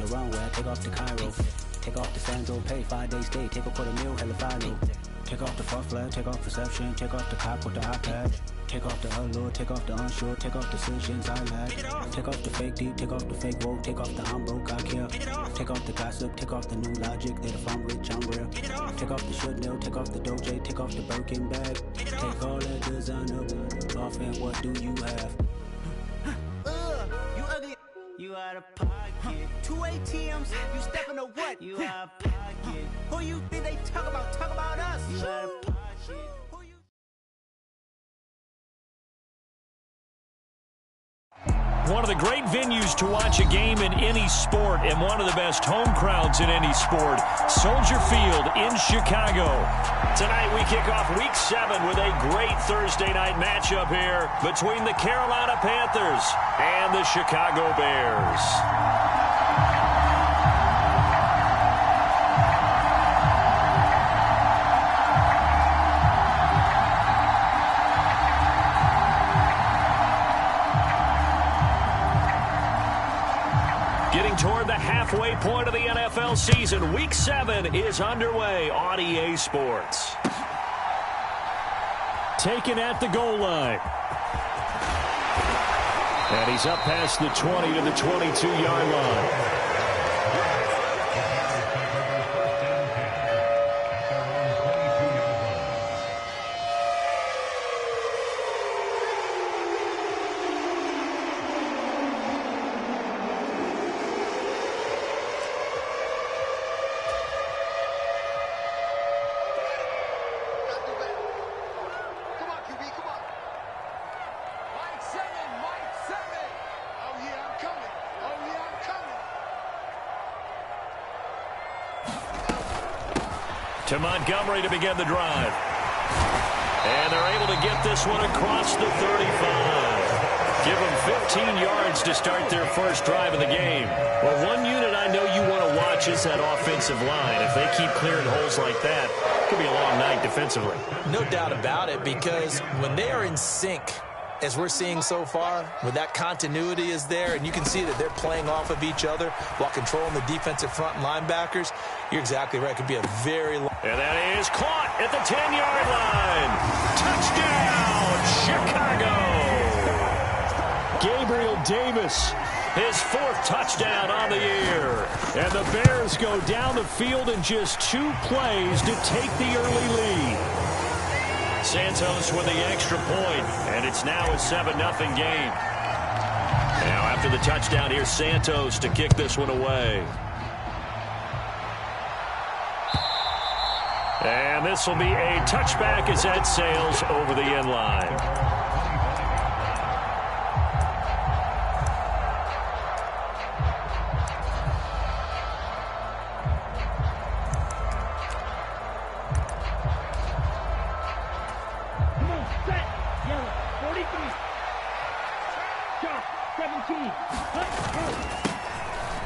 the runway, I take off the Cairo. Take off the Sandro pay, 5-day stay, take a $250,000, hella final. Take off the fuck flag, take off perception, take off the cop with the iPad. Take off the allure, take off the unsure, take off decisions I lack. Take off the fake deep, take off the fake woke, take off the I'm broke, I care. Take off the gossip, take off the new logic, that if I'm rich, I'm real. Take off the should know, take off the Doge, take off the Birkin bag. Take all that designer off and what do you have? You ugly. You out of pocket. 2 ATMs, you stepping to what? You out of pocket. Who you think they talk about? Talk about us. You out of pocket. One of the great venues to watch a game in any sport and one of the best home crowds in any sport, Soldier Field in Chicago. Tonight we kick off Week 7 with a great Thursday night matchup here between the Carolina Panthers and the Chicago Bears. Getting toward the halfway point of the NFL season, Week 7 is underway on EA Sports. Taken at the goal line. And he's up past the 20 to the 22-yard line. To Montgomery to begin the drive. And they're able to get this one across the 35. Give them 15 yards to start their first drive of the game. Well, one unit I know you want to watch is that offensive line. If they keep clearing holes like that, it could be a long night defensively. No doubt about it, because when they are in sync, as we're seeing so far, when that continuity is there and you can see that they're playing off of each other while controlling the defensive front and linebackers, you're exactly right. It could be a very long... And that is caught at the 10-yard line. Touchdown, Chicago! Gabriel Davis, his 4th touchdown on the year. And the Bears go down the field in just 2 plays to take the early lead. Santos with the extra point, and it's now a 7-0 game. Now after the touchdown, here's Santos to kick this one away. And this will be a touchback as that sails over the end line.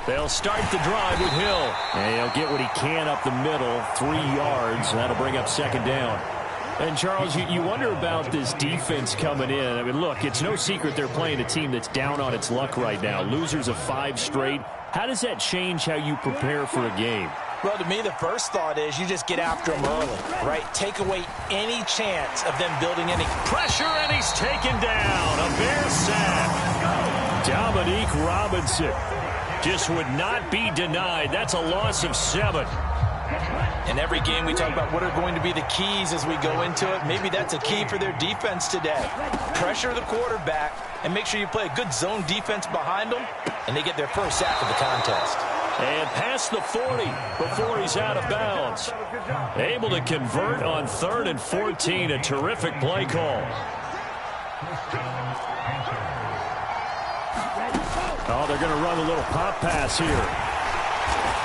They'll start the drive with Hill. And he'll get what he can up the middle, 3 yards. That'll bring up 2nd down. And, Charles, you wonder about this defense coming in. I mean, look, it's no secret they're playing a team that's down on its luck right now. Losers of 5 straight. How does that change how you prepare for a game? Well, to me, the first thought is you just get after them early, right? Take away any chance of them building any pressure, and he's taken down. A Bear sack. Dominique Robinson just would not be denied. That's a loss of 7. In every game, we talk about what are going to be the keys as we go into it. Maybe that's a key for their defense today. Pressure the quarterback and make sure you play a good zone defense behind them, and they get their first sack of the contest. And past the 40 before he's out of bounds. Able to convert on 3rd and 14. A terrific play call. Oh, they're going to run a little pop pass here.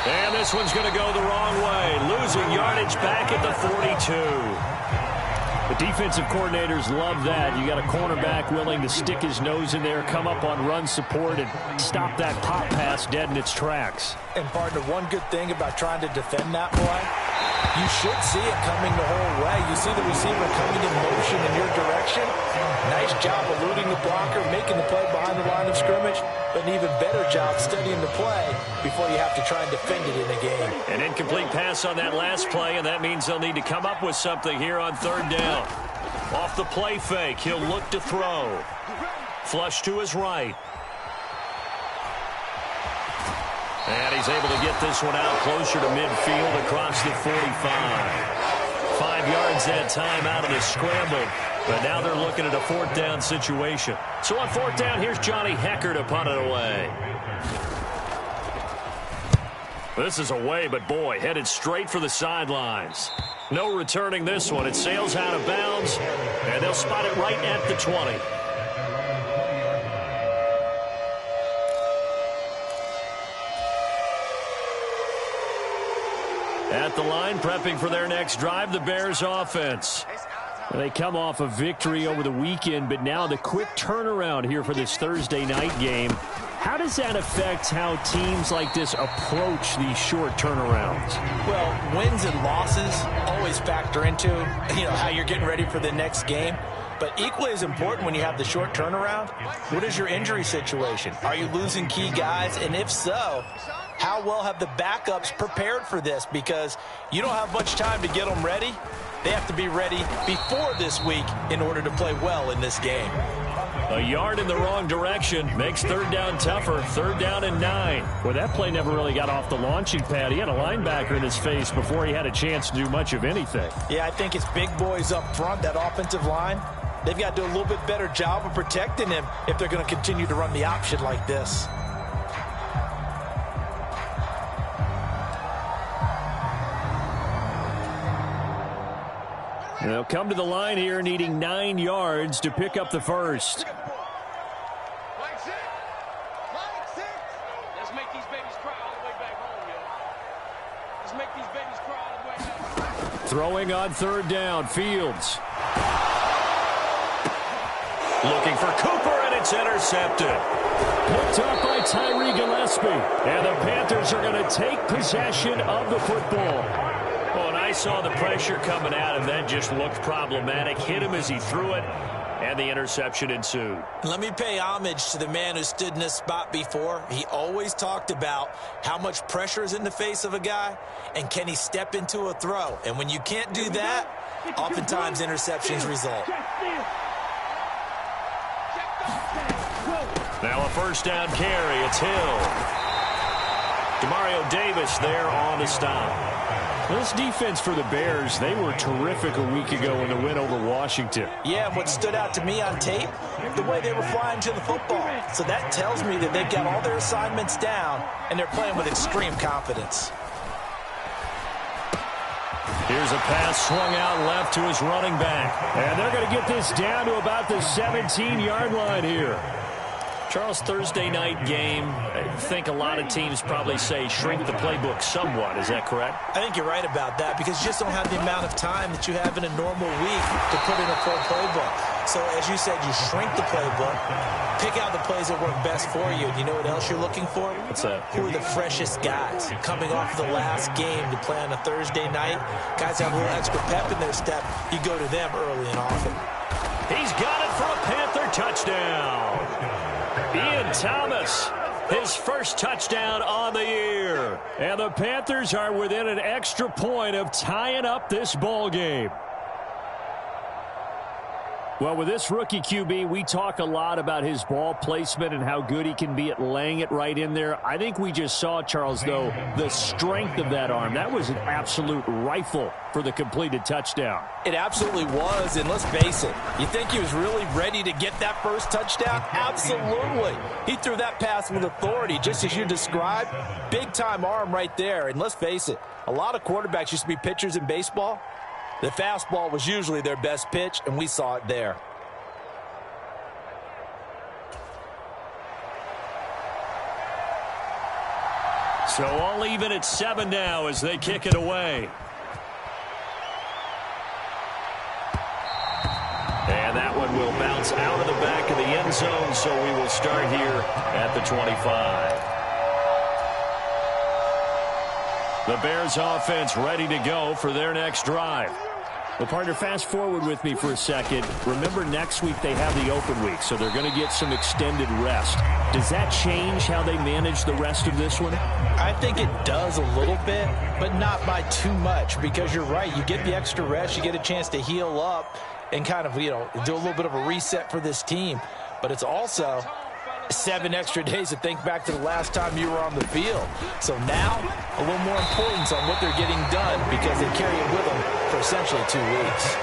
And this one's going to go the wrong way. Losing yardage back at the 42. The defensive coordinators love that. You got a cornerback willing to stick his nose in there, come up on run support, and stop that pop pass dead in its tracks. And partner, one good thing about trying to defend that play You should see it coming the whole way. You see the receiver coming in motion in your direction. Nice job eluding the blocker, making the play behind the line of scrimmage, but an even better job studying the play before you have to try and defend it in a game. An incomplete pass on that last play, and that means they'll need to come up with something here on third down. Off the play fake, he'll look to throw. Flush to his right. And he's able to get this one out closer to midfield across the 45. 5 yards that time out of the scramble. But now they're looking at a fourth down situation. So on fourth down, here's Johnny Hecker to punt it away. This is away, but boy, headed straight for the sidelines. No returning this one. It sails out of bounds, and they'll spot it right at the 20. At the line, prepping for their next drive, the Bears offense. They come off a victory over the weekend, but now the quick turnaround here for this Thursday night game. How does that affect how teams like this approach these short turnarounds? Well, wins and losses always factor into, how you're getting ready for the next game. But equally as important when you have the short turnaround, what is your injury situation? Are you losing key guys? And if so, how well have the backups prepared for this? Because you don't have much time to get them ready. They have to be ready before this week in order to play well in this game. A yard in the wrong direction makes third down tougher. Third down and 9. Well, that play never really got off the launching pad. He had a linebacker in his face before he had a chance to do much of anything. Yeah, I think it's big boys up front, that offensive line. They've got to do a little bit better job of protecting him if they're going to continue to run the option like this. They'll come to the line here needing 9 yards to pick up the first. Let's make these babies cry all the way back home, yo. Let's make these babies cry all the way back home. Throwing on third down, Fields. Looking for Cooper, and it's intercepted. Picked up by Tyree Gillespie. And the Panthers are going to take possession of the football. Oh, and I saw the pressure coming at him. That just looked problematic. Hit him as he threw it, and the interception ensued. Let me pay homage to the man who stood in this spot before. He always talked about how much pressure is in the face of a guy, and can he step into a throw. And when you can't do that, oftentimes interceptions result. Now a first down carry. It's Hill. Demario Davis there on the stop. This defense for the Bears, they were terrific a week ago in the win over Washington. Yeah, and what stood out to me on tape, the way they were flying to the football. So that tells me that they've got all their assignments down, and they're playing with extreme confidence. Here's a pass swung out left to his running back. And they're going to get this down to about the 17-yard line here. Charles, Thursday night game, I think a lot of teams probably say shrink the playbook somewhat. Is that correct? I think you're right about that because you just don't have the amount of time that you have in a normal week to put in a full playbook. So, as you said, you shrink the playbook, pick out the plays that work best for you. And you know what else you're looking for? What's that? Who are the freshest guys coming off the last game to play on a Thursday night? Guys have a little extra pep in their step. You go to them early and often. He's got it for a Panther touchdown. Ian Thomas, his first touchdown on the year. And the Panthers are within an extra point of tying up this ball game. Well, with this rookie QB, we talk a lot about his ball placement and how good he can be at laying it right in there. I think we just saw, Charles, though, the strength of that arm. That was an absolute rifle for the completed touchdown. It absolutely was, and let's face it, you think he was really ready to get that first touchdown? Absolutely. He threw that pass with authority, just as you described. Big-time arm right there, and let's face it, a lot of quarterbacks used to be pitchers in baseball. The fastball was usually their best pitch, and we saw it there. So all even at 7 now as they kick it away. And that one will bounce out of the back of the end zone, so we will start here at the 25. The Bears offense ready to go for their next drive. Well, partner, fast forward with me for a second. Remember, next week they have the open week, so they're going to get some extended rest. Does that change how they manage the rest of this one? I think it does a little bit, but not by too much, because you're right. You get the extra rest, you get a chance to heal up and kind of, do a little bit of a reset for this team. But it's also 7 extra days to think back to the last time you were on the field. So now, a little more importance on what they're getting done because they carry it with them for essentially 2 weeks.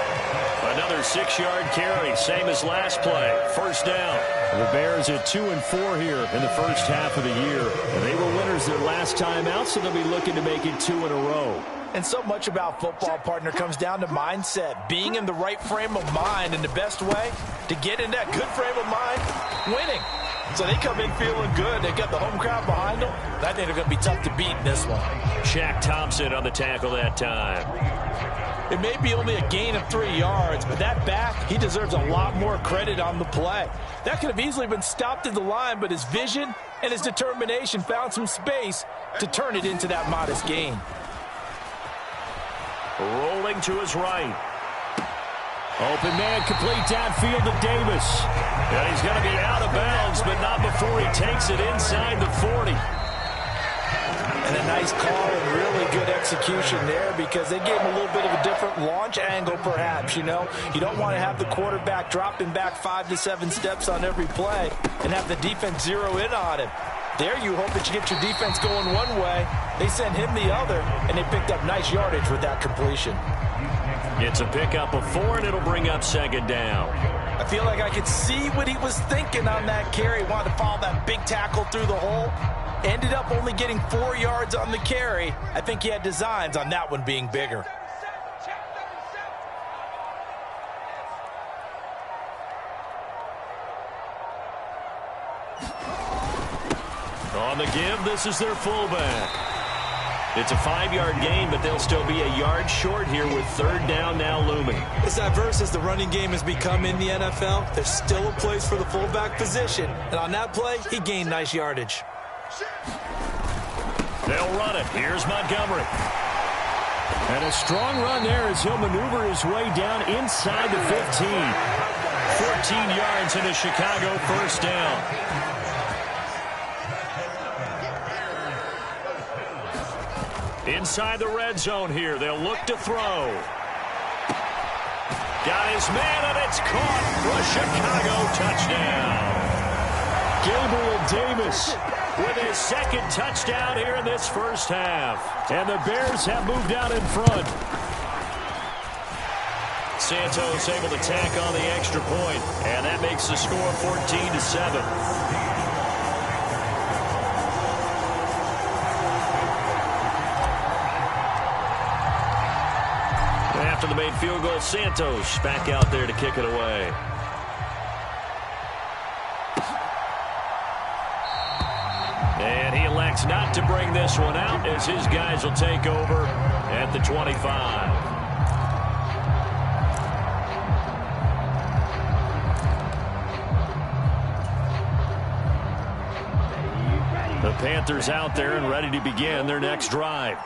Another 6-yard carry, same as last play. First down. The Bears at 2-4 here in the first half of the year. And they were winners their last time out, so they'll be looking to make it 2 in a row. And so much about football, partner, comes down to mindset, being in the right frame of mind. And the best way to get in that good frame of mind, winning. So they come in feeling good. They got the home crowd behind them. I think they're going to be tough to beat in this one. Shaq Thompson on the tackle that time. It may be only a gain of 3 yards, but that back, he deserves a lot more credit on the play. That could have easily been stopped at the line, but his vision and his determination found some space to turn it into that modest gain. Rolling to his right. Open man, complete downfield to Davis. And he's going to be out of bounds, but not before he takes it inside the 40. And a nice call and really good execution there because they gave him a little bit of a different launch angle perhaps, You don't want to have the quarterback dropping back 5 to 7 steps on every play and have the defense zero in on him. There you hope that you get your defense going one way. They sent him the other, and they picked up nice yardage with that completion. It's a pickup of 4, and it'll bring up second down. I feel like I could see what he was thinking on that carry. Wanted to follow that big tackle through the hole. Ended up only getting 4 yards on the carry. I think he had designs on that one being bigger. On the give, this is their fullback. It's a 5-yard gain, but they'll still be a yard short here with third down now looming. As diverse as the running game has become in the NFL, there's still a place for the fullback position. And on that play, he gained nice yardage. They'll run it. Here's Montgomery. And a strong run there as he'll maneuver his way down inside the 15. 14 yards into Chicago, first down. Inside the red zone here. They'll look to throw. Got his man, and it's caught for a Chicago touchdown. Gabriel Davis with his second touchdown here in this first half. And the Bears have moved out in front. Santos able to tack on the extra point, and that makes the score 14-7. After the made field goal, Santos back out there to kick it away. And he elects not to bring this one out as his guys will take over at the 25. The Panthers out there and ready to begin their next drive.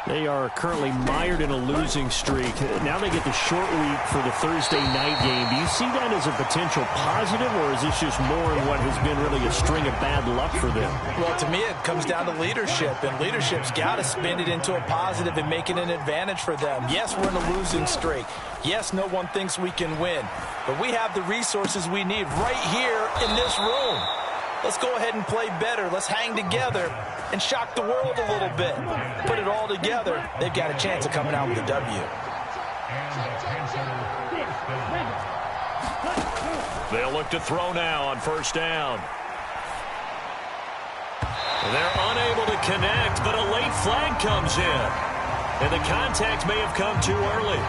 They are currently mired in a losing streak. Now they get the short week for the Thursday night game. Do you see that as a potential positive, or is this just more in what has been really a string of bad luck for them? Well, to me, it comes down to leadership, and leadership's got to spin it into a positive and make it an advantage for them. Yes, we're in a losing streak. Yes, no one thinks we can win, but we have the resources we need right here in this room. Let's go ahead and play better. Let's hang together and shock the world a little bit. Put it all together. They've got a chance of coming out with a W. They'll look to throw now on first down. They're unable to connect, but a late flag comes in. And the contact may have come too early.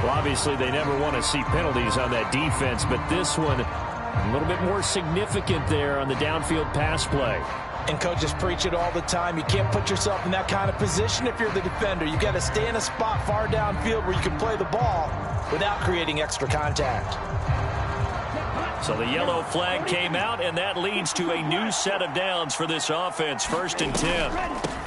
Well, obviously, they never want to see penalties on that defense, but this one a little bit more significant there on the downfield pass play. And coaches preach it all the time. You can't put yourself in that kind of position if you're the defender. You've got to stay in a spot far downfield where you can play the ball without creating extra contact. So the yellow flag came out, and that leads to a new set of downs for this offense. 1st and 10.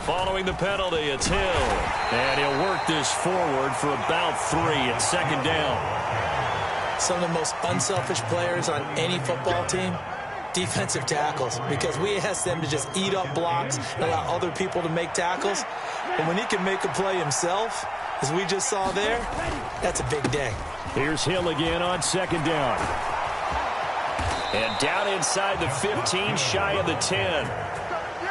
Following the penalty, it's Hill. And he'll work this forward for about 3 at second down. Some of the most unselfish players on any football team, defensive tackles, because we ask them to just eat up blocks and allow other people to make tackles. And when he can make a play himself, as we just saw there, that's a big day. Here's Hill again on second down. And down inside the 15, shy of the 10.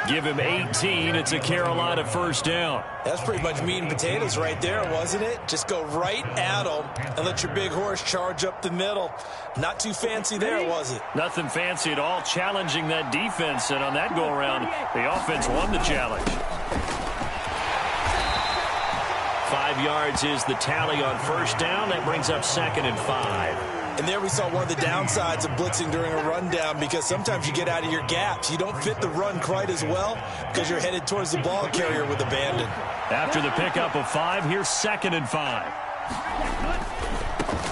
Give him 18. It's a Carolina first down. That's pretty much meat and potatoes right there, wasn't it? Just go right at him and let your big horse charge up the middle. Not too fancy there, was it? Nothing fancy at all, challenging that defense. And on that go-around, the offense won the challenge. 5 yards is the tally on first down. That brings up 2nd and 5. And there we saw one of the downsides of blitzing during a rundown, because sometimes you get out of your gaps. You don't fit the run quite as well because you're headed towards the ball carrier with abandon. After the pickup of 5, here's 2nd and 5.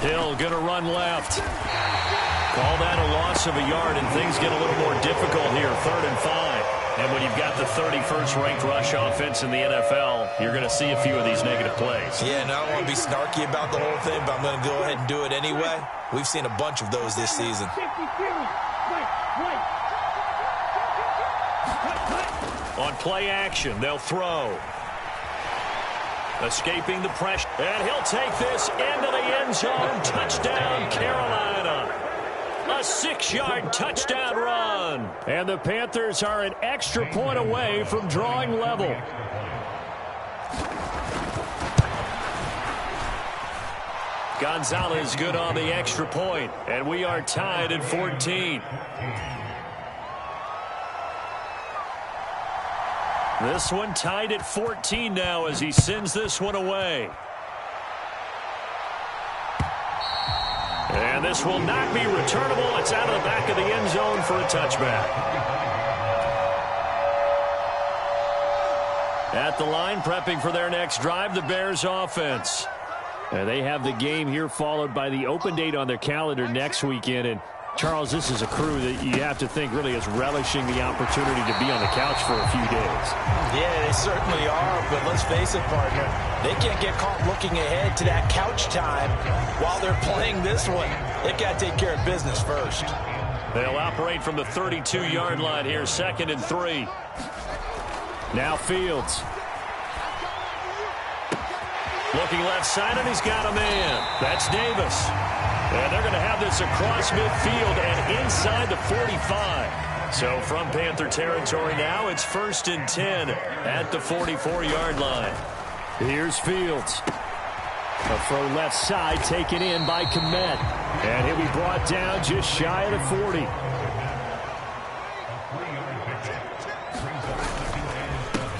Hill going to run left. Call that a loss of a yard, and things get a little more difficult here. 3rd and 5. And when you've got the 31st ranked rush offense in the NFL, you're going to see a few of these negative plays. Yeah, and I don't want to be snarky about the whole thing, but I'm going to go ahead and do it anyway. We've seen a bunch of those this season. On play action, they'll throw. Escaping the pressure. And he'll take this into the end zone. Touchdown, Carolina. A 6-yard touchdown run. And the Panthers are an extra point away from drawing level. Gonzalez good on the extra point, and we are tied at 14. This one tied at 14 now as he sends this one away. And this will not be returnable. It's out of the back of the end zone for a touchback. At the line, prepping for their next drive, the Bears offense. And they have the game here followed by the open date on their calendar next weekend. And Charles, this is a crew that you have to think really is relishing the opportunity to be on the couch for a few days. Yeah, they certainly are, but let's face it, partner, they can't get caught looking ahead to that couch time while they're playing this one. They've got to take care of business first. They'll operate from the 32-yard line here, 2nd and 3. Now Fields. Looking left side, and he's got a man. That's Davis. And they're going to have this across midfield and inside the 45. So from Panther territory now, it's 1st and 10 at the 44-yard line. Here's Fields. A throw left side taken in by Kmet. And he'll be brought down just shy of the 40.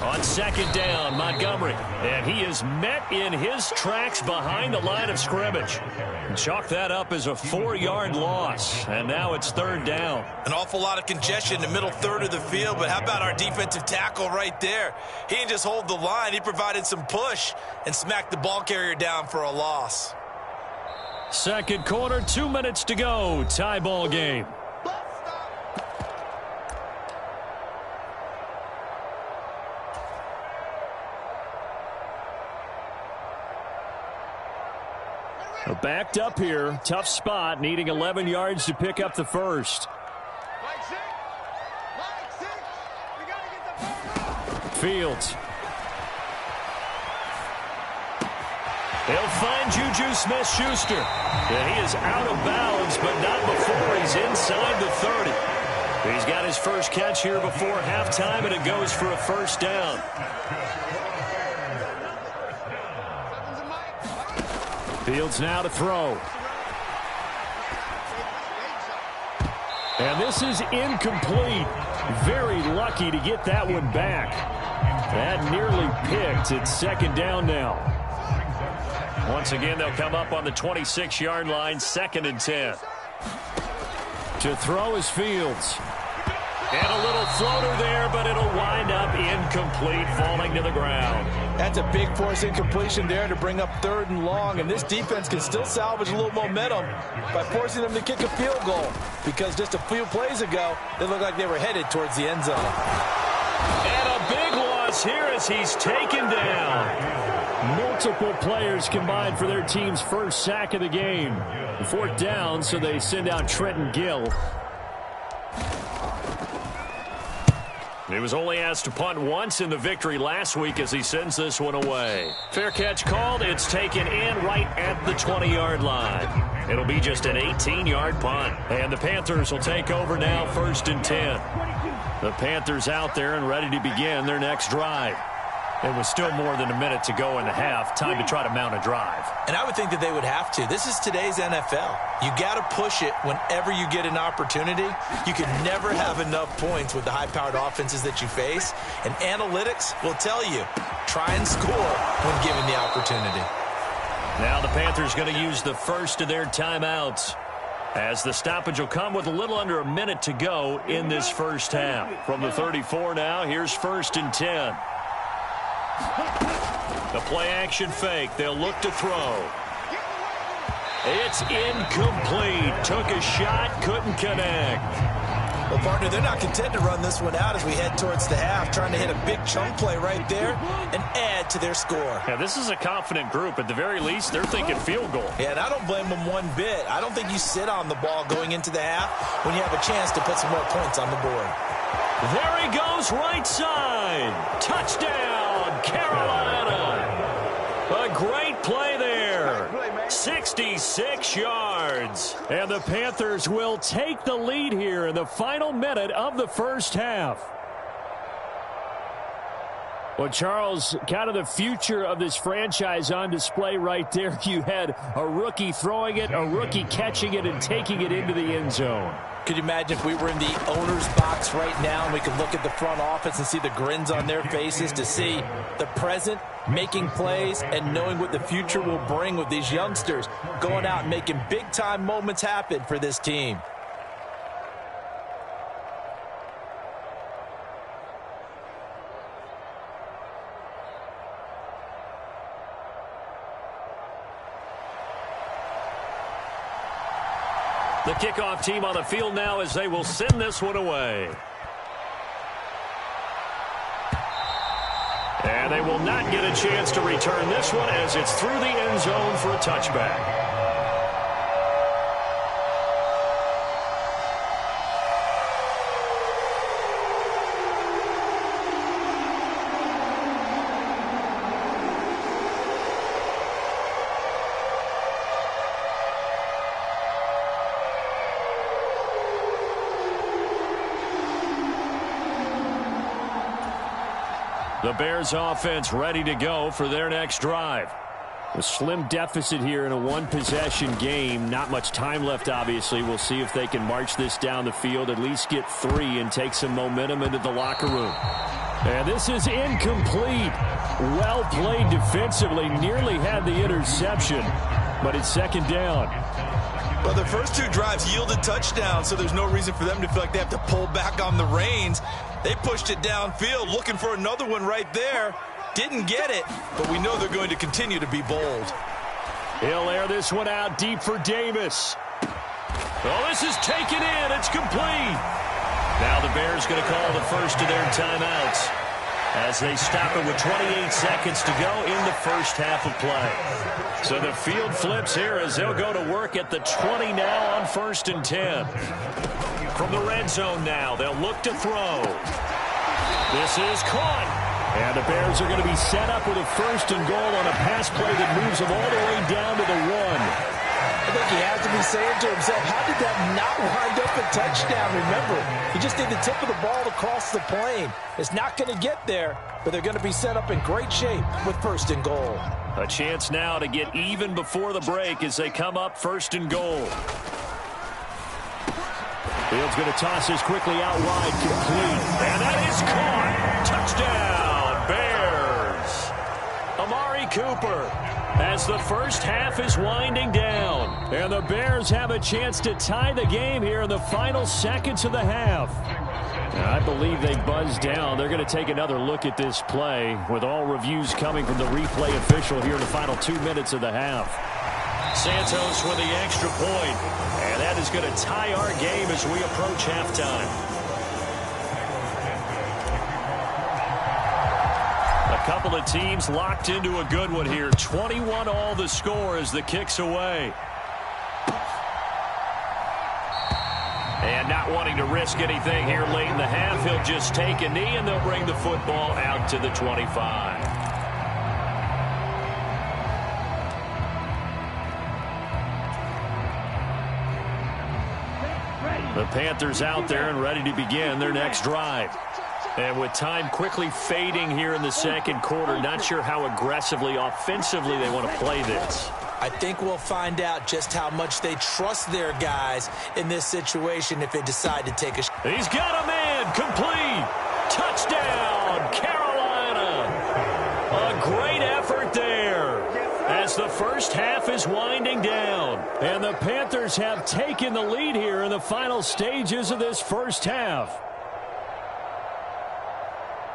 On 2nd down, Montgomery. And he is met in his tracks behind the line of scrimmage. Chalk that up as a 4-yard loss. And now it's 3rd down. An awful lot of congestion in the middle third of the field, but how about our defensive tackle right there? He didn't just hold the line. He provided some push and smacked the ball carrier down for a loss. Second quarter, 2 minutes to go. Tie ball game. Backed up here. Tough spot. Needing 11 yards to pick up the first. Fields. They'll find Juju Smith-Schuster. And he is out of bounds, but not before he's inside the 30. He's got his first catch here before halftime, and it goes for a first down. Fields now to throw. And this is incomplete. Very lucky to get that one back. That nearly picked. It's 2nd down now. Once again, they'll come up on the 26-yard line, 2nd and 10. To throw is Fields. And a little floater there, but it'll wind up incomplete, falling to the ground. That's a big force incompletion there to bring up 3rd and long, and this defense can still salvage a little momentum by forcing them to kick a field goal, because just a few plays ago, they looked like they were headed towards the end zone. And a big one loss here as he's taken down. Multiple players combined for their team's first sack of the game. 4th down, so they send out Trenton Gill. He was only asked to punt once in the victory last week as he sends this one away. Fair catch called. It's taken in right at the 20-yard line. It'll be just an 18-yard punt. And the Panthers will take over now, 1st and 10. The Panthers out there and ready to begin their next drive. It was still more than a minute to go in the half. Time to try to mount a drive. And I would think that they would have to. This is today's NFL. You got to push it whenever you get an opportunity. You can never have enough points with the high-powered offenses that you face. And analytics will tell you, try and score when given the opportunity. Now the Panthers going to use the first of their timeouts, as the stoppage will come with a little under a minute to go in this first half. From the 34 now, here's 1st and 10. The play-action fake. They'll look to throw. It's incomplete. Took a shot, couldn't connect. Well, partner, they're not content to run this one out as we head towards the half, trying to hit a big chunk play right there and add to their score. Yeah, this is a confident group. At the very least, they're thinking field goal. Yeah, and I don't blame them one bit. I don't think you sit on the ball going into the half when you have a chance to put some more points on the board. There he goes, right side. Touchdown, Carolina. A great play there. 66 yards. And the Panthers will take the lead here in the final minute of the first half. Well, Charles, kind of the future of this franchise on display right there. You had a rookie throwing it, a rookie catching it, and taking it into the end zone. Could you imagine if we were in the owner's box right now and we could look at the front office and see the grins on their faces, to see the present making plays and knowing what the future will bring with these youngsters going out and making big-time moments happen for this team. The kickoff team on the field now as they will send this one away. And they will not get a chance to return this one as it's through the end zone for a touchback. The Bears offense ready to go for their next drive. A slim deficit here in a one-possession game. Not much time left, obviously. We'll see if they can march this down the field, at least get 3 and take some momentum into the locker room. And this is incomplete. Well played defensively. Nearly had the interception, but it's 2nd down. Well, their first 2 drives yielded touchdowns, so there's no reason for them to feel like they have to pull back on the reins. They pushed it downfield, looking for another one right there. Didn't get it, but we know they're going to continue to be bold. He'll air this one out deep for Davis. Oh, this is taken in. It's complete. Now the Bears going to call the first of their timeouts as they stop it with 28 seconds to go in the first half of play. So the field flips here as they'll go to work at the 20 now on 1st and 10. From the red zone now, they'll look to throw. This is caught. And the Bears are going to be set up with a 1st and goal on a pass play that moves them all the way down to the 1. I think he has to be saying to himself, how did that not wind up a touchdown? Remember, he just did the tip of the ball across the plane. It's not going to get there, but they're going to be set up in great shape with 1st and goal. A chance now to get even before the break as they come up 1st and goal. Field's going to toss this quickly out wide, complete. And that is caught. Touchdown, Bears. Amari Cooper as the first half is winding down. And the Bears have a chance to tie the game here in the final seconds of the half. I believe they buzzed down. They're going to take another look at this play with all reviews coming from the replay official here in the final 2 minutes of the half. Santos with the extra point, and that is going to tie our game as we approach halftime. couple of teams locked into a good one here. 21 all the score as the kick's away. And not wanting to risk anything here late in the half, he'll just take a knee and they'll bring the football out to the 25. The Panthers out there and ready to begin their next drive. And with time quickly fading here in the second quarter, not sure how aggressively, offensively they want to play this. I think we'll find out just how much they trust their guys in this situation if they decide to take a shot. He's got a man, complete. Touchdown, Carolina. A great effort there as the first half is winding down. And the Panthers have taken the lead here in the final stages of this first half.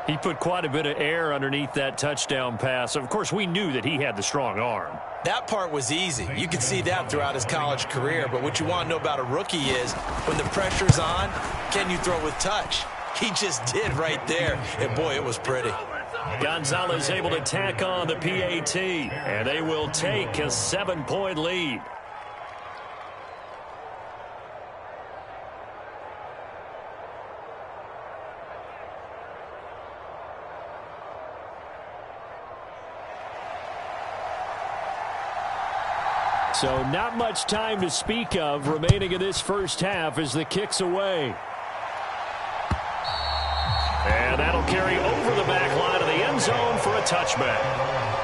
He put quite a bit of air underneath that touchdown pass. Of course, we knew that he had the strong arm. That part was easy. You could see that throughout his college career. But what you want to know about a rookie is when the pressure's on, can you throw with touch? He just did right there. And, boy, it was pretty. Gonzalez able to tack on the PAT. And they will take a 7-point lead. So not much time to speak of remaining in this first half as the kick's away. And that'll carry over the back line of the end zone for a touchback.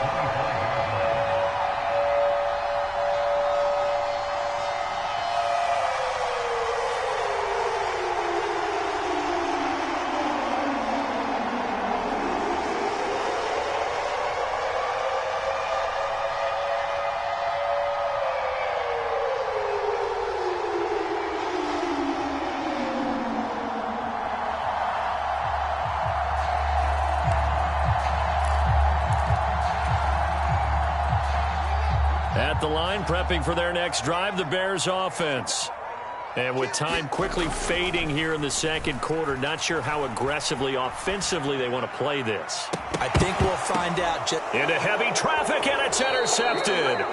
At the line, prepping for their next drive, the Bears offense. And with time quickly fading here in the second quarter, not sure how aggressively, offensively they want to play this. I think we'll find out. Into heavy traffic, and it's intercepted.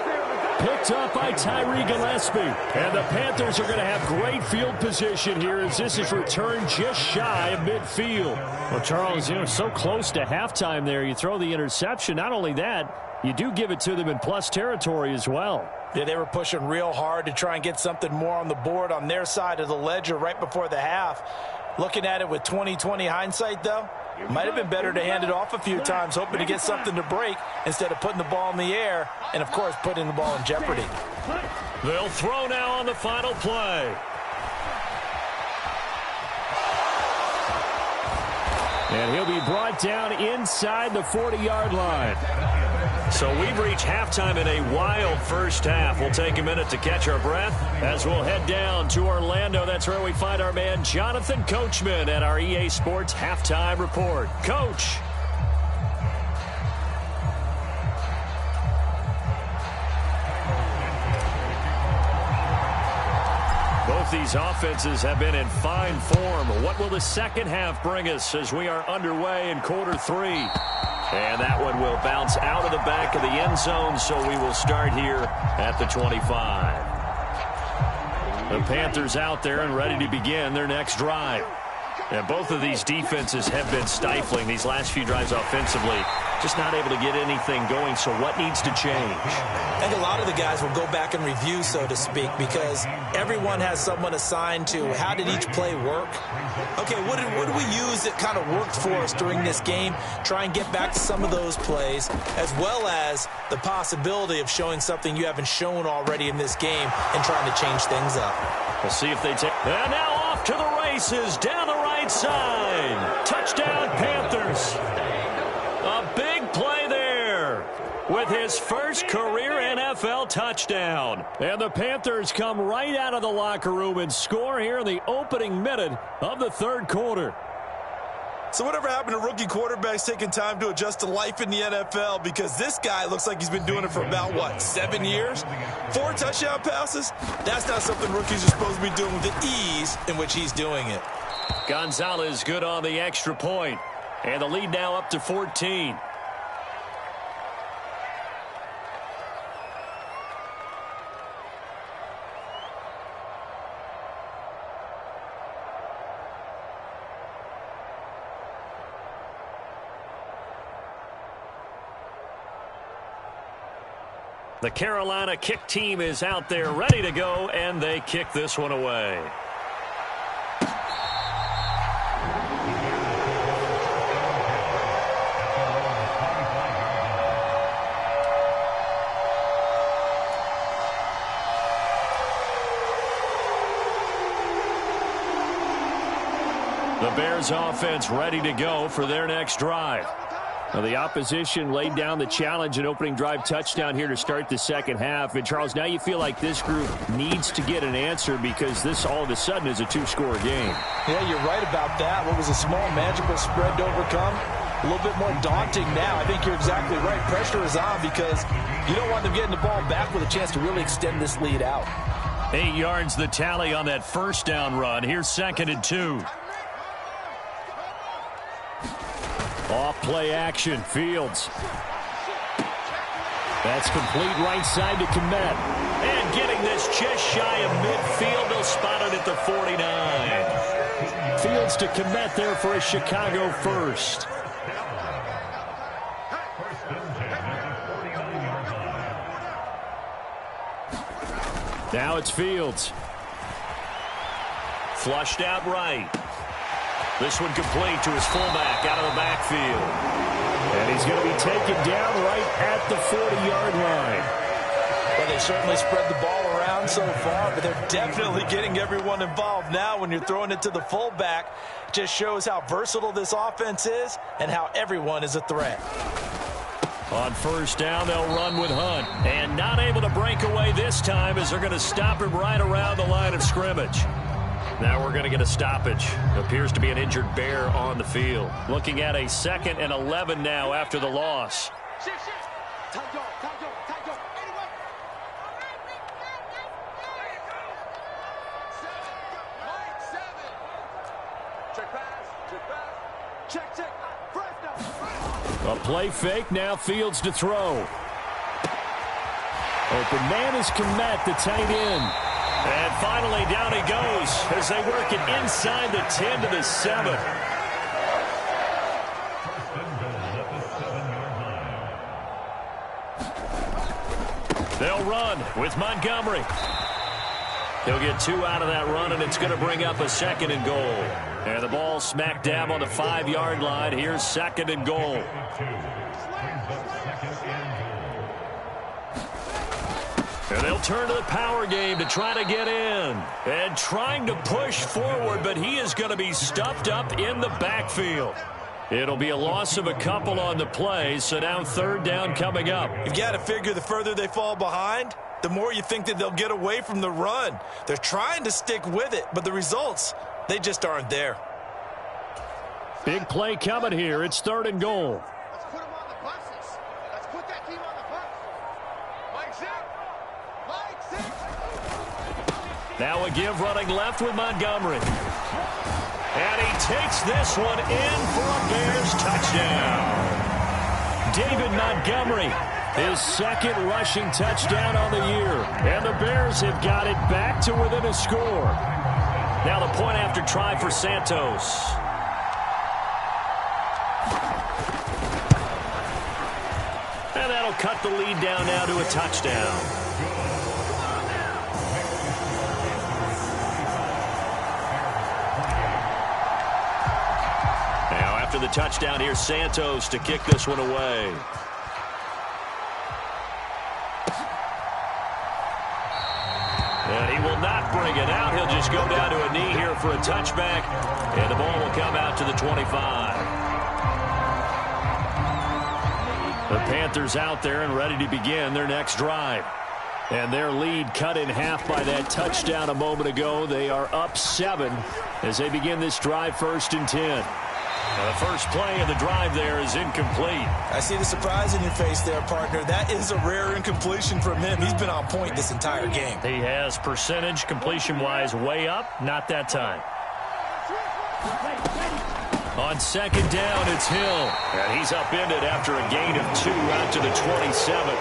Picked up by Tyree Gillespie. And the Panthers are going to have great field position here as this is returned just shy of midfield. Well, Charles, so close to halftime there. You throw the interception. Not only that, you do give it to them in plus territory as well. Yeah, they were pushing real hard to try and get something more on the board on their side of the ledger right before the half. Looking at it with 20/20 hindsight, though, might have been better to hand it off a few times, hoping to get something to break instead of putting the ball in the air and, of course, putting the ball in jeopardy. They'll throw now on the final play. And he'll be brought down inside the 40-yard line. So we've reached halftime in a wild first half. We'll take a minute to catch our breath as we'll head down to Orlando. That's where we find our man Jonathan Coachman at our EA Sports Halftime Report. Coach. Both these offenses have been in fine form. What will the second half bring us as we are underway in quarter three? And that one will bounce out of the back of the end zone, so we will start here at the 25. The Panthers out there and ready to begin their next drive. And both of these defenses have been stifling these last few drives offensively. Just not able to get anything going, so what needs to change? I think a lot of the guys will go back and review, so to speak, because everyone has someone assigned to how did each play work. Okay, what did we use that kind of worked for us during this game? Try and get back to some of those plays, as well as the possibility of showing something you haven't shown already in this game and trying to change things up. We'll see if they take. And now off to the races down the right side. Touchdown, Panthers. A big play there with his first career NFL touchdown. And the Panthers come right out of the locker room and score here in the opening minute of the third quarter. So whatever happened to rookie quarterbacks taking time to adjust to life in the NFL? Because this guy looks like he's been doing it for about, 7 years? 4 touchdown passes? That's not something rookies are supposed to be doing with the ease in which he's doing it. Gonzalez good on the extra point. And the lead now up to 14. The Carolina kick team is out there ready to go, and they kick this one away. The Bears offense ready to go for their next drive. Now, the opposition laid down the challenge and opening drive touchdown here to start the second half. And, Charles, now you feel like this group needs to get an answer because this all of a sudden is a two-score game. Yeah, you're right about that. What was a small, manageable spread to overcome, a little bit more daunting now. I think you're exactly right. Pressure is on because you don't want them getting the ball back with a chance to really extend this lead out. 8 yards the tally on that first down run. Here's 2nd and 2. Off play action, Fields. That's complete right side to Kmet. And getting this just shy of midfield, they'll spot it at the 49. Fields to Kmet there for a Chicago first. Now it's Fields. Flushed out right. This one complete to his fullback out of the backfield. And he's going to be taken down right at the 40-yard line. Well, they certainly spread the ball around so far, but they're definitely getting everyone involved now when you're throwing it to the fullback. Just shows how versatile this offense is and how everyone is a threat. On first down, they'll run with Hunt. And not able to break away this time as they're going to stop him right around the line of scrimmage. Now we're going to get a stoppage. Appears to be an injured Bear on the field. Looking at a 2nd and 11 now after the loss. A play fake, now Fields to throw. Open man is Kmet, the tight end. And finally, down he goes as they work it inside the 10 to the 7. They'll run with Montgomery. He'll get 2 out of that run, and it's going to bring up a 2nd and goal. And the ball smack dab on the 5-yard line. Here's 2nd and goal. And they'll turn to the power game to try to get in. And trying to push forward, but he is going to be stuffed up in the backfield. It'll be a loss of a couple on the play, so now 3rd down coming up. You've got to figure the further they fall behind, the more you think that they'll get away from the run. They're trying to stick with it, but the results, they just aren't there. Big play coming here. It's 3rd and goal. Let's put them on the buses. Let's put that team on the bus. Mike Zip. Mike Zip. Now a give running left with Montgomery. And he takes this one in for a Bears touchdown. David Montgomery, his 2nd rushing touchdown on the year. And the Bears have got it back to within a score. Now the point after try for Santos. And that'll cut the lead down now to a touchdown. Now after the touchdown, here's Santos to kick this one away. And he will not bring it out. He'll just go down to a knee here for a touchback. And the ball will come out to the 25. The Panthers out there and ready to begin their next drive. And their lead cut in half by that touchdown a moment ago. They are up 7 as they begin this drive 1st and 10. The first play of the drive there is incomplete. I see the surprise in your face there, partner. That is a rare incompletion from him. He's been on point this entire game. He has percentage completion-wise way up. Not that time. On 2nd down, it's Hill. And he's upended after a gain of 2 out to the 27.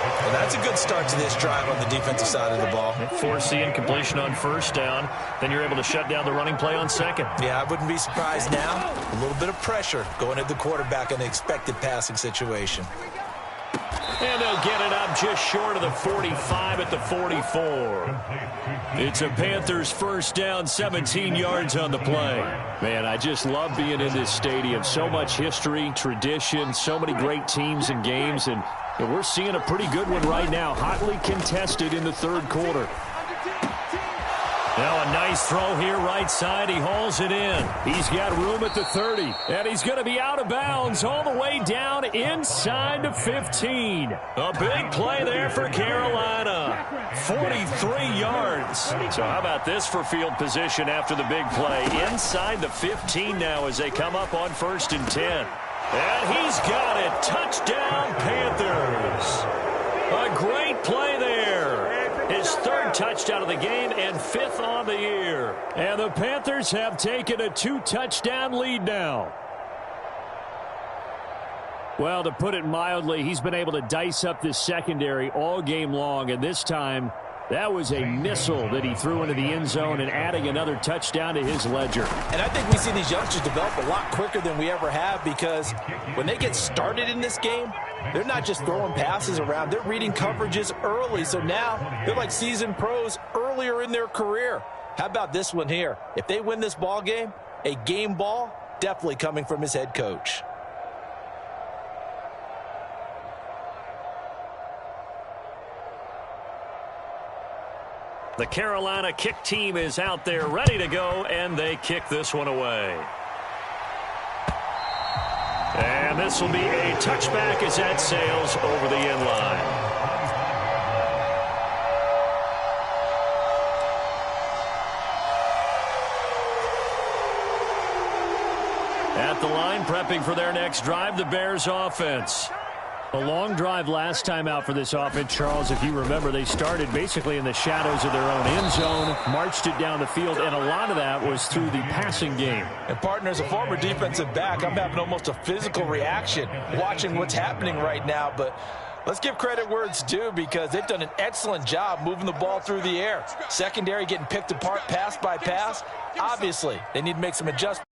Well, that's a good start to this drive on the defensive side of the ball. Force the incompletion on 1st down. Then you're able to shut down the running play on 2nd. Yeah, I wouldn't be surprised now. A little bit of pressure going at the quarterback in an expected passing situation. And they'll get it up just short of the 45 at the 44. It's a Panthers first down, 17 yards on the play. Man, I just love being in this stadium. So much history, tradition, so many great teams and games, and we're seeing a pretty good one right now, hotly contested in the third quarter. Now a nice throw here right side. He hauls it in. He's got room at the 30. And he's going to be out of bounds all the way down inside the 15. A big play there for Carolina. 43 yards. So how about this for field position after the big play? Inside the 15 now as they come up on 1st and 10. And he's got it. Touchdown, Panthers. A great play there. His 3rd touchdown of the game and 5th on the year. And the Panthers have taken a 2-touchdown lead now. Well, to put it mildly, he's been able to dice up this secondary all game long. And this time, that was a missile that he threw into the end zone and adding another touchdown to his ledger. And I think we see these youngsters develop a lot quicker than we ever have, because when they get started in this game, they're not just throwing passes around. They're reading coverages early. So now they're like seasoned pros earlier in their career. How about this one here? If they win this ball game, a game ball definitely coming from his head coach. The Carolina kick team is out there ready to go, and they kick this one away. And this will be a touchback as that sails over the end line. At the line, prepping for their next drive, the Bears offense. A long drive last time out for this offense, Charles. If you remember, they started basically in the shadows of their own end zone, marched it down the field, and a lot of that was through the passing game. And, partner, as a former defensive back, I'm having almost a physical reaction watching what's happening right now. But let's give credit where it's due, because they've done an excellent job moving the ball through the air. Secondary getting picked apart pass by pass. Obviously, they need to make some adjustments.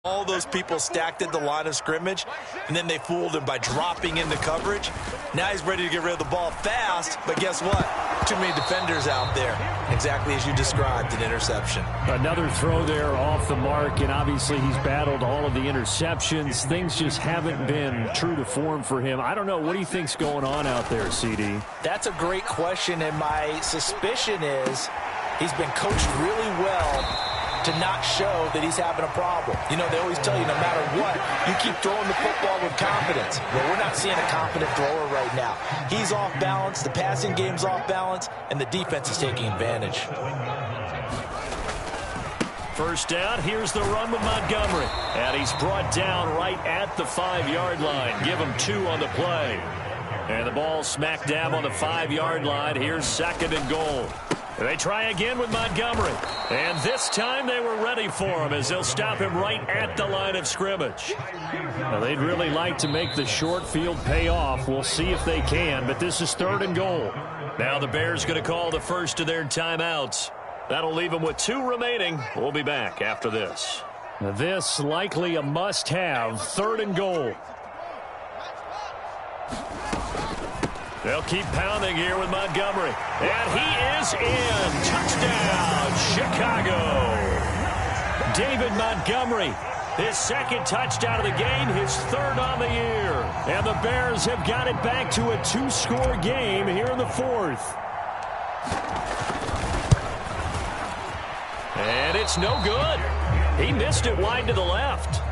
All those people stacked at the line of scrimmage, and then they fooled him by dropping into coverage. Now he's ready to get rid of the ball fast, but guess what? Too many defenders out there. Exactly as you described, an interception. Another throw there off the mark, and obviously he's battled all of the interceptions. Things just haven't been true to form for him. I don't know. What do you think's going on out there, CD? That's a great question, and my suspicion is he's been coached really well to not show that he's having a problem. You know, they always tell you no matter what, you keep throwing the football with confidence. Well, we're not seeing a confident thrower right now. He's off balance, the passing game's off balance, and the defense is taking advantage. First down, here's the run with Montgomery. And he's brought down right at the 5-yard line. Give him 2 on the play. And the ball smack dab on the 5-yard line. Here's 2nd and goal. They try again with Montgomery. And this time they were ready for him as they'll stop him right at the line of scrimmage. Now, they'd really like to make the short field pay off. We'll see if they can, but this is 3rd and goal. Now the Bears going to call the first of their timeouts. That'll leave them with 2 remaining. We'll be back after this. Now, this likely a must-have, 3rd and goal. They'll keep pounding here with Montgomery. And he is in. Touchdown, Chicago. David Montgomery, his 2nd touchdown of the game, his 3rd on the year. And the Bears have got it back to a 2-score game here in the 4th. And it's no good. He missed it wide to the left.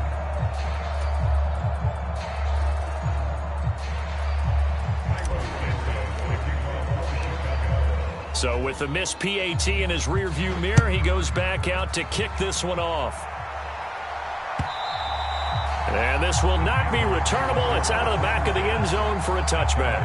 So with the missed PAT in his rearview mirror, he goes back out to kick this one off. And this will not be returnable. It's out of the back of the end zone for a touchback.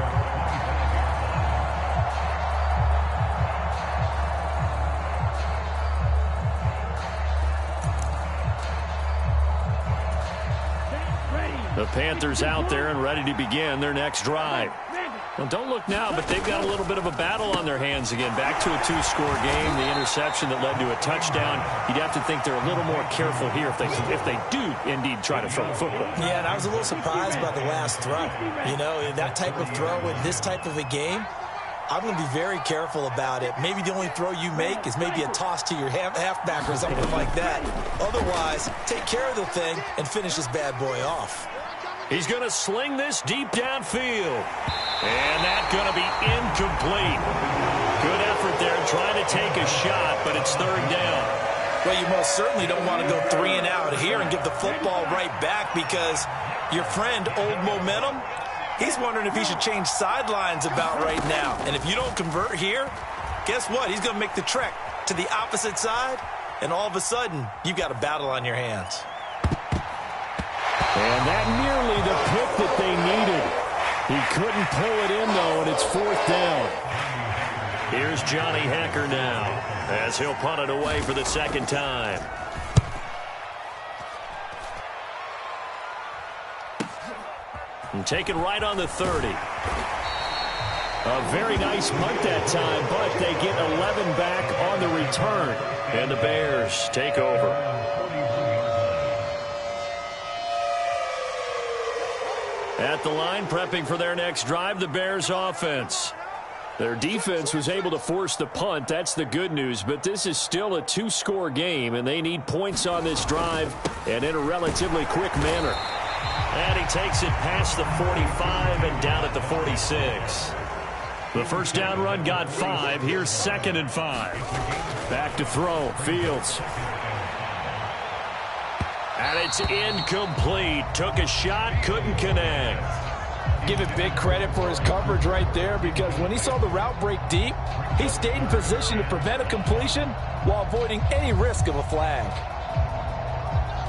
The Panthers out there and ready to begin their next drive. Well, don't look now, but they've got a little bit of a battle on their hands again. Back to a 2-score game. The interception that led to a touchdown. You'd have to think they're a little more careful here if they do indeed try to throw the football. Yeah, and I was a little surprised by the last throw. You know, that type of throw in this type of a game, I'm going to be very careful about it. Maybe the only throw you make is maybe a toss to your halfback or something like that. Otherwise, take care of the thing and finish this bad boy off. He's going to sling this deep downfield. And that's going to be incomplete. Good effort there trying to take a shot, but it's 3rd down. Well, you most certainly don't want to go 3 and out here and give the football right back because your friend, Old Momentum, he's wondering if he should change sidelines about right now. And if you don't convert here, guess what? He's going to make the trek to the opposite side, and all of a sudden, you've got a battle on your hands. And that nearly the pick that they needed. He couldn't pull it in, though, and it's 4th down. Here's Johnny Hecker now as he'll punt it away for the 2nd time. And taken right on the 30. A very nice punt that time, but they get 11 back on the return. And the Bears take over. At the line, prepping for their next drive, the Bears offense. Their defense was able to force the punt. That's the good news, but this is still a 2-score game, and they need points on this drive and in a relatively quick manner. And he takes it past the 45 and down at the 46. The first down run got 5. Here's 2nd and 5. Back to throw. Fields. And it's incomplete. Took a shot, couldn't connect. Give it big credit for his coverage right there because when he saw the route break deep, he stayed in position to prevent a completion while avoiding any risk of a flag.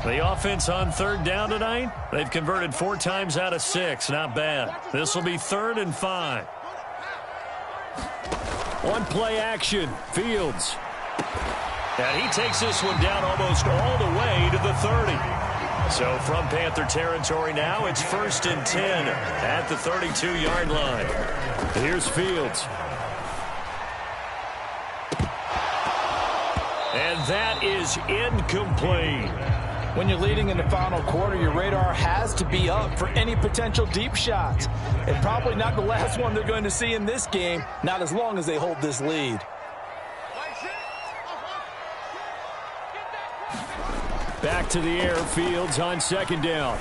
The offense on 3rd down tonight, they've converted 4 times out of 6. Not bad. This will be 3rd and 5. One play action. Fields. And he takes this one down almost all the way to the 30. So from Panther territory now, it's 1st and 10 at the 32-yard line. Here's Fields. And that is incomplete. When you're leading in the final quarter, your radar has to be up for any potential deep shots. And probably not the last one they're going to see in this game, not as long as they hold this lead. Back to the air, Fields on second down.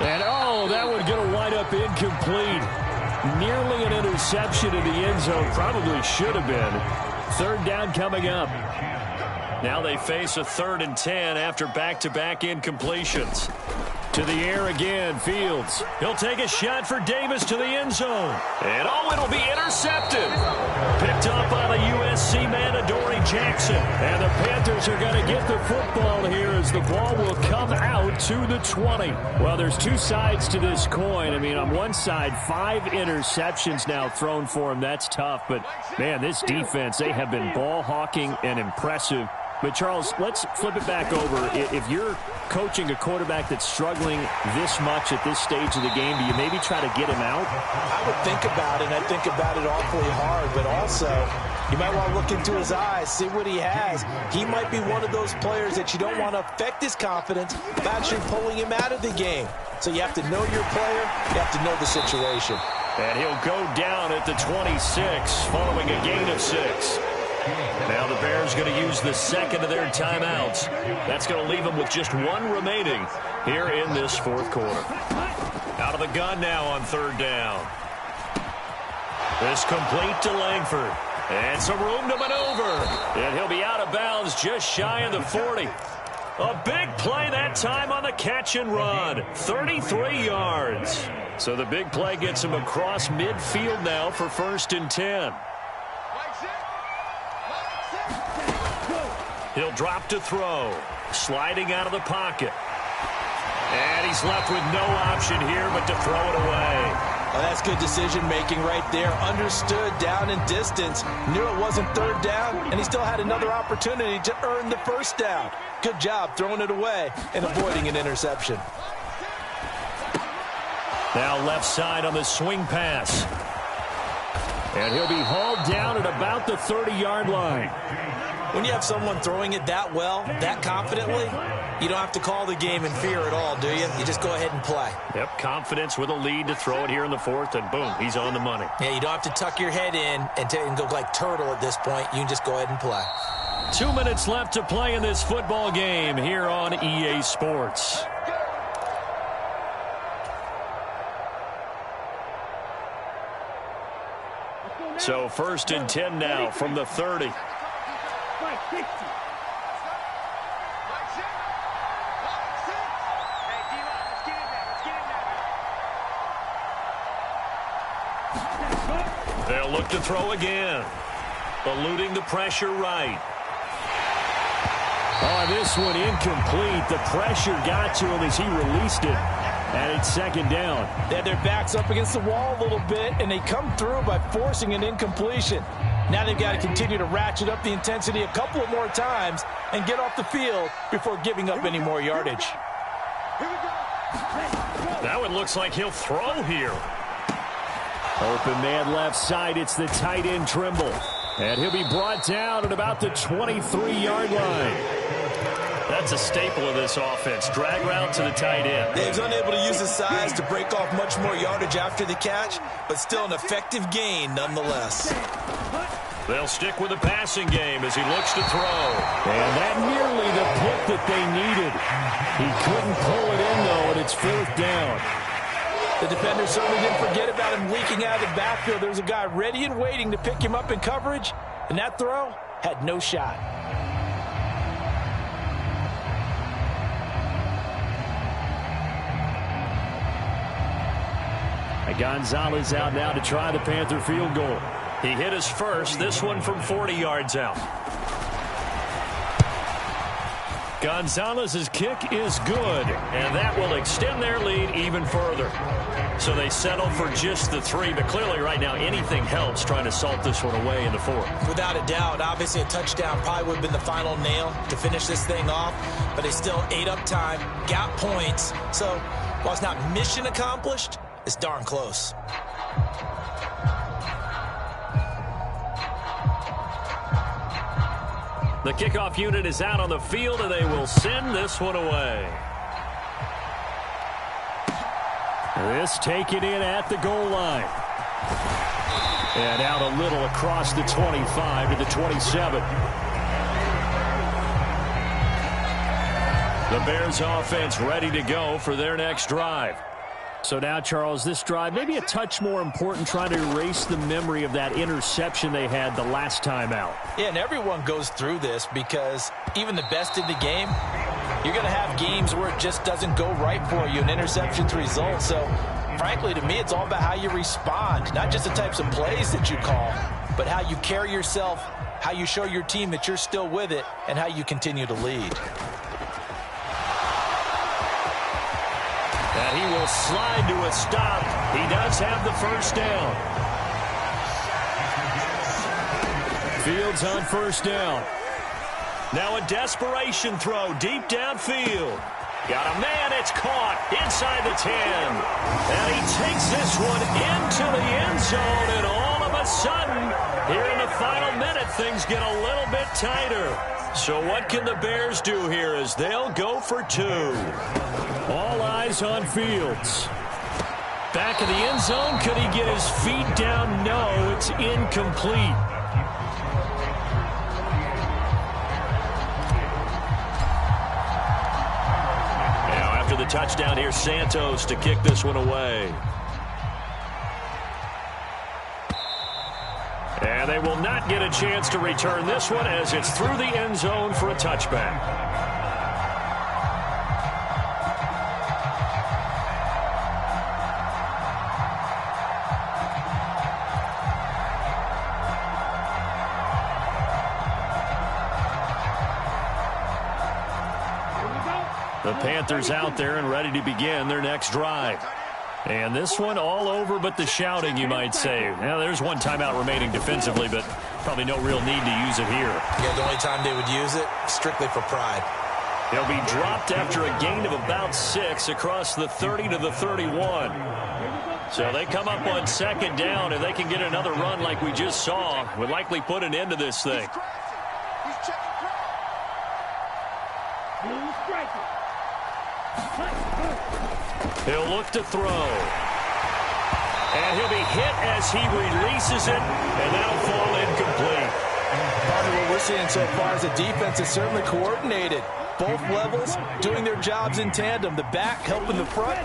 And, oh, that one going to wind up incomplete. Nearly an interception in the end zone. Probably should have been. Third down coming up. Now they face a 3rd and 10 after back-to-back incompletions. To the air again, Fields. He'll take a shot for Davis to the end zone. And, oh, it'll be intercepted. Picked up by the USC man, Adoree Jackson. And the Panthers are going to get the football here as the ball will come out to the 20. Well, there's two sides to this coin. I mean, on one side, 5 interceptions now thrown for him. That's tough. But, man, this defense, they have been ball hawking and impressive. But, Charles, let's flip it back over. If you're coaching a quarterback that's struggling this much at this stage of the game, do you maybe try to get him out? I would think about it, and I think about it awfully hard. But also, you might want to look into his eyes, see what he has. He might be one of those players that you don't want to affect his confidence by actually pulling him out of the game. So you have to know your player. You have to know the situation. And he'll go down at the 26 following a gain of 6. Now the Bears going to use the second of their timeouts. That's going to leave them with just 1 remaining here in this 4th quarter. Out of the gun now on 3rd down. This complete to Langford. And some room to maneuver. And he'll be out of bounds just shy of the 40. A big play that time on the catch and run. 33 yards. So the big play gets him across midfield now for 1st and 10. He'll drop to throw. Sliding out of the pocket. And he's left with no option here but to throw it away. Well, that's good decision-making right there. Understood down and distance. Knew it wasn't 3rd down, and he still had another opportunity to earn the 1st down. Good job throwing it away and avoiding an interception. Now left side on the swing pass. And he'll be hauled down at about the 30-yard line. When you have someone throwing it that well, that confidently, you don't have to call the game in fear at all, do you? You just go ahead and play. Yep, confidence with a lead to throw it here in the 4th, and boom, he's on the money. Yeah, you don't have to tuck your head in and go like turtle at this point. You can just go ahead and play. 2 minutes left to play in this football game here on EA Sports. So 1st and 10 now from the 30. They'll look to throw again. Eluding the pressure right. Oh, this one incomplete. The pressure got to him as he released it. And it's 2nd down. They had their backs up against the wall a little bit, and they come through by forcing an incompletion. Now they've got to continue to ratchet up the intensity a couple of more times and get off the field before giving up any more yardage. That one looks like he'll throw here. Open man left side. It's the tight end Trimble. And he'll be brought down at about the 23-yard line. That's a staple of this offense. Drag route to the tight end. Dave's unable to use his size to break off much more yardage after the catch, but still an effective gain nonetheless. They'll stick with the passing game as he looks to throw. And that nearly the pick that they needed. He couldn't pull it in, though, and it's 4th down. The defender certainly didn't forget about him leaking out of the backfield. There was a guy ready and waiting to pick him up in coverage, and that throw had no shot. Gonzalez out now to try the Panther field goal. He hit his first, this one from 40 yards out. Gonzalez's kick is good, and that will extend their lead even further. So they settle for just the 3, but clearly right now anything helps trying to salt this one away in the 4th. Without a doubt, obviously a touchdown probably would have been the final nail to finish this thing off, but they still ate up time, got points. So while it's not mission accomplished, it's darn close. The kickoff unit is out on the field, and they will send this one away. This taken in at the goal line. And out a little across the 25 to the 27. The Bears offense ready to go for their next drive. So now, Charles, this drive maybe a touch more important, trying to erase the memory of that interception they had the last time out. Yeah, and everyone goes through this because even the best in the game, you're going to have games where it just doesn't go right for you, and interceptions result. So, frankly, to me, it's all about how you respond, not just the types of plays that you call, but how you carry yourself, how you show your team that you're still with it, and how you continue to lead. And he will slide to a stop. He does have the first down. Fields on first down. Now a desperation throw deep downfield. Got a man, it's caught inside the 10. And he takes this one into the end zone, and all of a sudden, here in the final minute, things get a little bit tighter. So what can the Bears do here as they'll go for two? All eyes on Fields. Back in the end zone, could he get his feet down? No, it's incomplete. Now after the touchdown, here's Santos to kick this one away. And they will not get a chance to return this one as it's through the end zone for a touchback. The Panthers out there and ready to begin their next drive. And this one all over but the shouting, you might say. Now, there's one timeout remaining defensively, but probably no real need to use it here. Yeah, the only time they would use it, strictly for pride. He'll be dropped after a gain of about 6 across the 30 to the 31. So they come up on second down, and they can get another run like we just saw. Would likely put an end to this thing. He'll look to throw. And he'll be hit as he releases it, and that'll fall incomplete. Part of what we're seeing so far is the defense is certainly coordinated. Both levels doing their jobs in tandem. The back helping the front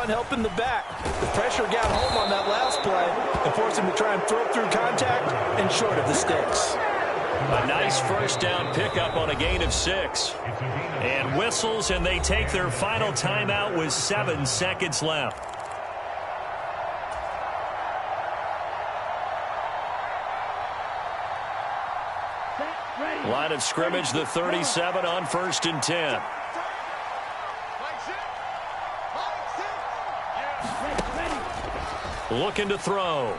helping the back. The pressure got home on that last play and forced him to try and throw through contact and short of the sticks. A nice first down pickup on a gain of 6. And whistles, and they take their final timeout with 7 seconds left. Line of scrimmage, the 37 on 1st and 10. Looking to throw.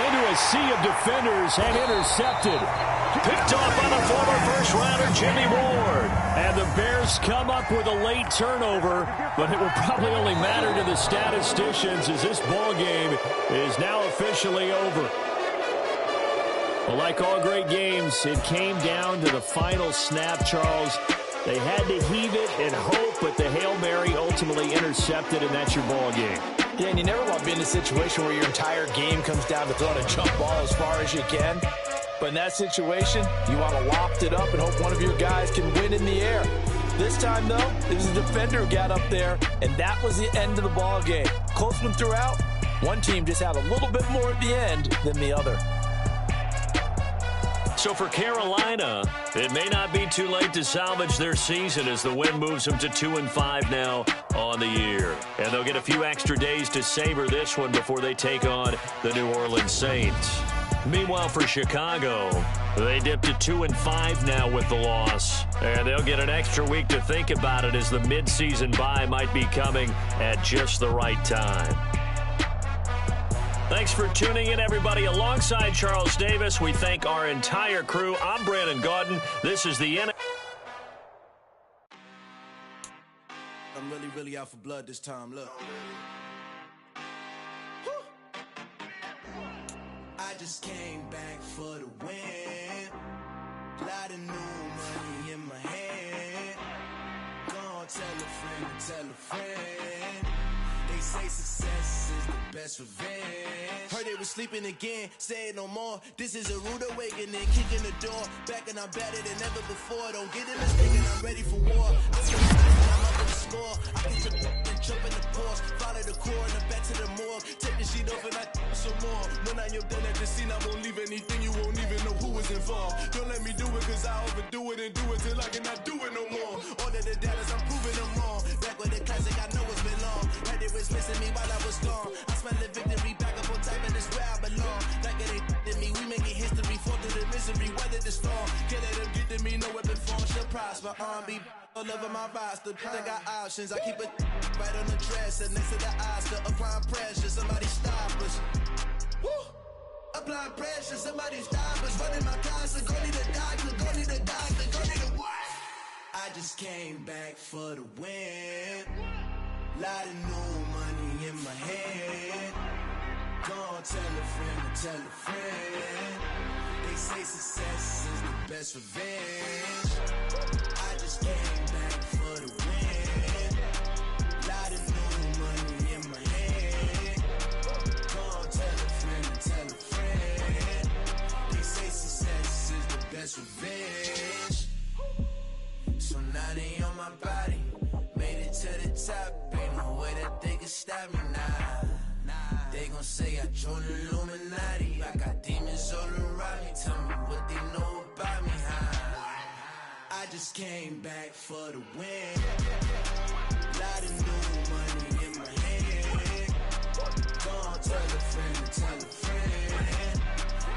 Into a sea of defenders and intercepted. Picked off by the former first-rounder Jimmy Ward. And the Bears come up with a late turnover, but it will probably only matter to the statisticians as this ball game is now officially over. Well, like all great games, it came down to the final snap, Charles. They had to heave it and hope, but the Hail Mary ultimately intercepted, and that's your ball game. Yeah, and you never want to be in a situation where your entire game comes down to throwing a jump ball as far as you can. But in that situation, you want to loft it up and hope one of your guys can win in the air. This time, though, it was a defender who got up there, and that was the end of the ball game. Close one throughout. One team just had a little bit more at the end than the other. So for Carolina, it may not be too late to salvage their season as the win moves them to 2-5 now on the year. And they'll get a few extra days to savor this one before they take on the New Orleans Saints. Meanwhile, for Chicago, they dipped to 2-5 now with the loss. And they'll get an extra week to think about it as the midseason bye might be coming at just the right time. Thanks for tuning in, everybody. Alongside Charles Davis, we thank our entire crew. I'm Brandon Gaudin. This is the NFL. I'm really out for blood this time. Look. just came back for the win. Lot of new money in my hand. Gonna tell a friend to tell a friend. They say success is the best revenge. Heard they was sleeping again, say it no more. This is a rude awakening, kicking the door. Back and I'm better than ever before. Don't get it mistaken, I'm ready for war. I feel like I'm up in the score. I get to and jump in the pause. Follow the core and then back to the morgue. Take the sheet off and I some more. When I am done at the scene, I won't leave anything. You won't even know who was involved. Don't let me do it cause I overdo it and do it till I cannot do it no more. All of the doubters, I'm proving them wrong. Back with the classic, I know it's been long. Had they was missing me while I was gone. I smell the victory, back up on time and it's where I belong. Like it ain't to me, we making history. Fall through the misery, weather the storm. Can't let them get to me, no weapon form shall prosper. R&B all over my roster, I got options. I keep it right on the dresser, next to the Oscar. Applying pressure, somebody stop us. Woo! Applying pressure, somebody stop us. Running my concert, go need a doctor, go need a doctor, go need a what? I just came back for the win. Lot of new money in my hand. Gonna tell a friend to tell a friend. They say success is the best revenge. I just came back for the win. Lot of new money in my hand. Gonna tell a friend to tell a friend. They say success is the best revenge. So now they on my body. Made it to the top. Ain't no way that they can stop me now. They gon' say I joined the Illuminati. I got demons all around me. Tell me what they know about me, huh? I just came back for the win. Lot of new money in my hand. Gonna tell a friend to tell a friend.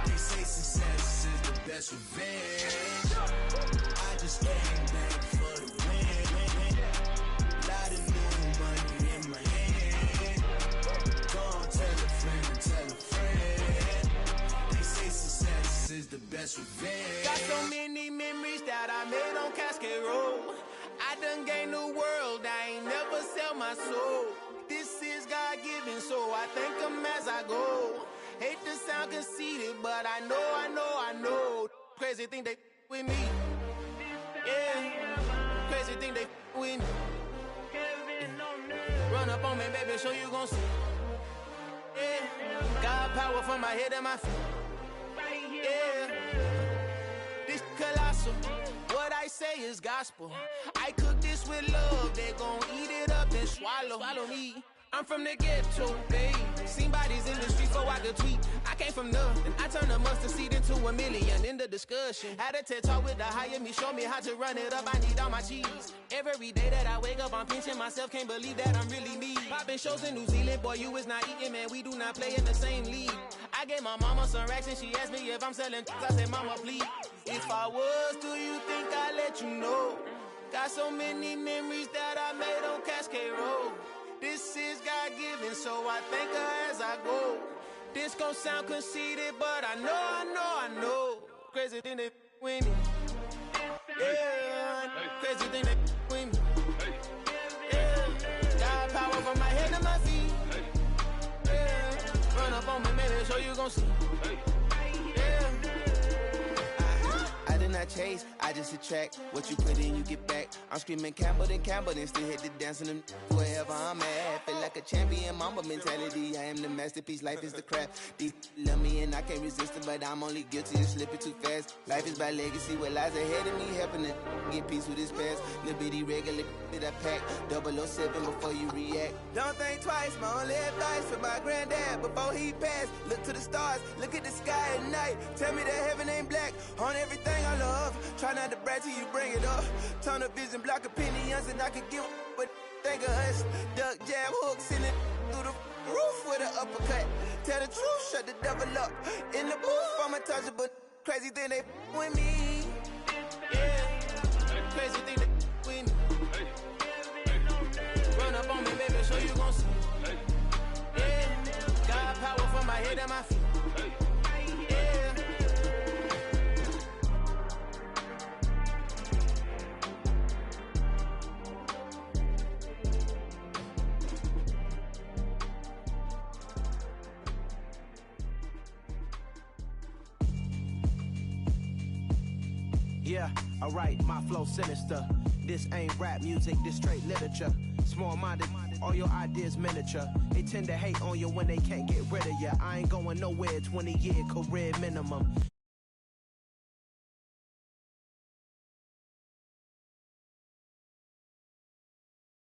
They say success is the best revenge. I just came back for the win. Lot of new money in my hand. Gonna tell a friend to tell a friend. They say success is the best revenge. Got so many memories that I made on Cascade Road. I done gained the world, I ain't never sell my soul. This is God-given, so I thank him as I go. Hate to sound conceited, but I know. Crazy thing they with me. Yeah, crazy thing they with me. Run up on me, baby, show you gon' see. Yeah, God power from my head and my feet. Yeah, this colossal. What I say is gospel. I cook this with love. They gon' eat it up and swallow me. I'm from the ghetto, babe. Seen bodies in the street before I could tweet. I came from nothing. I turned a mustard seed into a million. In the discussion, had a TED talk with the higher me. Show me how to run it up. I need all my cheese. Every day that I wake up, I'm pinching myself. Can't believe that I'm really me. Popping shows in New Zealand, boy, you is not eating, man. We do not play in the same league. I gave my mama some racks and she asked me if I'm selling. I said, mama, please. If I was, do you think I'd let you know? Got so many memories that I made on Cascade Road. This is God-given, so I thank her as I go. This gon' sound conceited, but I know. Crazy thing they with me. Yeah, crazy thing they with me. Yeah, God power from my head to my feet. Yeah, run up on me, maybe so you gon' see. Yeah. I did not chase, I just attract. What you put in, you get back. I'm screaming Campbell, then still hit the dance and them wherever I'm at. Feel like a champion, mamba mentality. I am the masterpiece, life is the crap. These love me and I can't resist it, but I'm only guilty of slipping too fast. Life is by legacy, what lies ahead of me, helping to get peace with this past. Little bitty regular that I pack, 007 before you react. Don't think twice, my only advice for my granddad before he passed. Look to the stars, look at the sky at night. Tell me that heaven ain't black on everything I love. Try not to brag till you bring it up. Turn the vision, block opinions, and I could give but think of us. Duck, jab, hooks in it through the roof with an uppercut. Tell the truth, shut the devil up. In the booth, I'm untouchable. Crazy thing they with me. Yeah, crazy thing they with me. Run up on me, baby, so you gon' see. Yeah, God power from my head and my feet. Yeah, alright, my flow sinister. This ain't rap music, this straight literature. Small-minded, all your ideas miniature. They tend to hate on you when they can't get rid of you. I ain't going nowhere, 20-year career minimum.